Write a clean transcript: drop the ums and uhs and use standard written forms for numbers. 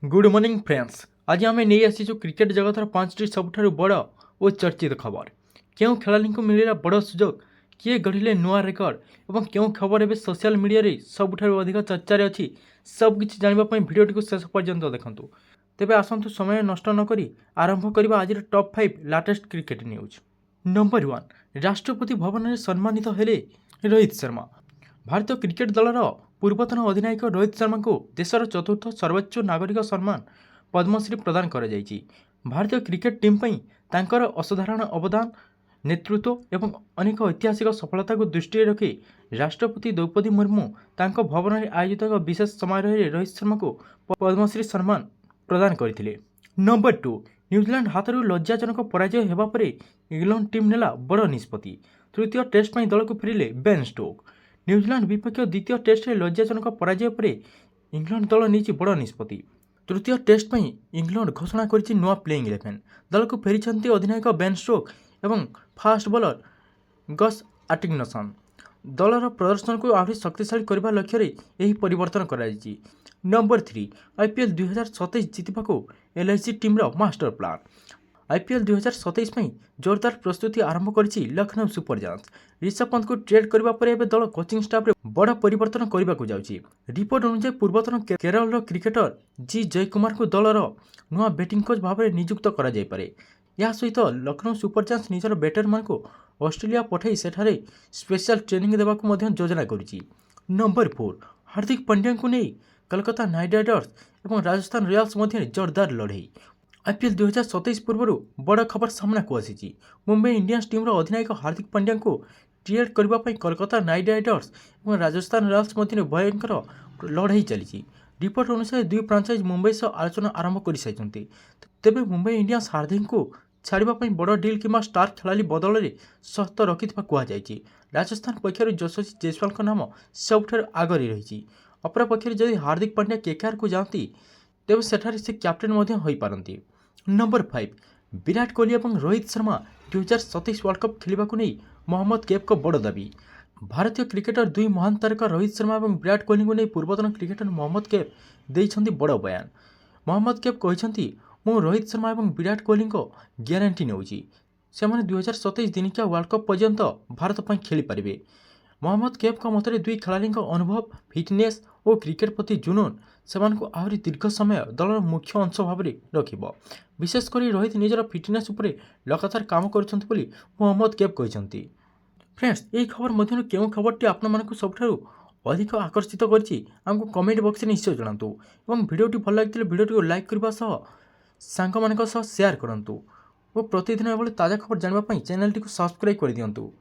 Good morning friends. आज आम नहीं आसीचु क्रिकेट जगतर 5टी सबुठारु बड़ और चर्चित खबर। क्यों खेलाड़ी को मिलला बड़ सुजोग, किए गढ़िले नुआ रेकर्ड और क्यों खबर एवं सोशल मीडिया रे सबुठारु अधिक चर्चार अच्छी सबकिछि जानापी भिडियो शेष पर्यंत देखंतु। तेबे आसंतु समय नष्ट नक आरंभ करबा आज top 5 latest cricket news. Number 1, Rashtrapati Bhavan में सम्मानित हेले रोहित शर्मा। भारतीय क्रिकेट दलर पूर्वतन अधिनायक रोहित शर्मा को देशर चतुर्थ सर्वोच्च नागरिक सम्मान पद्मश्री प्रदान कर भारतीय क्रिकेट टीम पई तांकर असाधारण अवदान, नेतृत्व एवं अनेक ऐतिहासिक सफलता को दृष्टि रखी राष्ट्रपति द्रौपदी मुर्मू तांको भवन में आयोजित एक विशेष समारोह में रोहित शर्मा को पद्मश्री सम्मान प्रदान करथिले। नंबर 2, न्यूजीलैंड हाथरू लज्जाजनक पराजय हेबा परे इंग्लैंड टीम नेला बड़ निष्पत्ति। तृतीय टेस्ट पई दल को फेरिले बेन स्टोक। न्यूजीलैंड विपक्ष द्वितीय टेस्ट में लज्जाजनक पराजय पर इंग्लैंड दल नहीं बड़ निष्पत्ति। तृतीय टेस्ट में इंग्लैंड घोषणा कर नुआ प्लेइंग 11 दल को फेरी अधिनायक बेन स्टोक एवं फास्ट बॉलर गस एटिंगसन। दलर प्रदर्शन को आहरी शक्तिशाली करने लक्ष्य यह परिवर्तन कर। नंबर 3, आईपीएल 2027 जीतवा LIC team master plan. IPL 2027 में जोरदार प्रस्तुति आरंभ करिछि लखनऊ सुपर जायंट्स। ऋषभ पंत को ट्रेड करबा परे एबे दल कोचिंग स्टाफ रे बड़ परिवर्तन करबा को जाउछि। रिपोर्ट अनुसार पूर्वतन केरल क्रिकेटर जी जयकुमार को दलर नुआ बैटिंग कोच भाव में नियुक्त करा जाय पारे। या सहित लखनऊ सुपर जायंट्स निजर बैटर मान को ऑस्ट्रेलिया पठाई सेठारे स्पेशल ट्रेनिंग देवा को मध्य योजना करिछि। नंबर 4, हार्दिक पांड्या को नहीं कोलकाता नाइट राइडर्स एवं राजस्थान रॉयल्स मध्य जोरदार लड़ाई। आईपीएल 2027 पूर्व बड़ खबर सामना को आसी। मुंबई इंडियंस टीम अधिनायक हार्दिक पांड्या को ट्रेड करने कोलकाता नाइट राइडर्स और राजस्थान रॉयल्स मध्य भयंकर लड़ाई चली। रिपोर्ट अनुसार दुई फ्रांचाइज मुंबई सह आलोचना आरंभ कर सारी। तेबे मुंबई इंडियंस हार्दिक को छाड़ापी बड़ डील कि स्टार खेलाड़ी बदल में सख्त रखि कहुई। राजस्थान पक्षर यशस्वी जयसवाल नाम सबुठ आगे रही। अपरपक्ष जदि हार्दिक पांड्या केकेआर को जाती तेज सेठारे से कैप्टेन हो पारती। नंबर 5, विराट कोहली और रोहित शर्मा 2027 वर्ल्ड कप खेलने को नहीं मोहम्मद कैफ को बड़ दाबी। भारतीय क्रिकेटर दुई महान तारका रोहित शर्मा और विराट कोहली को नहीं पूर्वतन क्रिकेटर मोहम्मद कैफ देइछन्ति बड़ बयान। मोहम्मद कैफ कहते मु रोहित शर्मा और विराट कोहली को ग्यारंटी नेउछि से 2027 दिनिकिया वर्ल्ड कप पर्यंत भारत पर खेली पारे। मोहम्मद कैफ का मतरे दुई खेलाड़ी अनुभव, फिटनेस और क्रिकेट प्रति जुनून सेमानकु आहरी दीर्घ समय दलर मुख्य अंश भाव में रखिब। विशेषकर रोहित निजर फिटनेस उपरे लगातार काम करुछन्ति बोली मोहम्मद कैफ कहते। फ्रेंड्स, यही खबर मध्य केउं खबरटी आपनमानकु सबठारु अधिक आकर्षित करछि आमको कमेंट बॉक्स में निश्चय जणातु एवं भिडियोटी भल लागिथिले भिडियोटी को लाइक करबा सह सांगमानक सह शेयर करंतु और प्रतिदिन एभली ताजा खबर जानिबा पई चैनलटी को सब्सक्राइब कर दियंतु।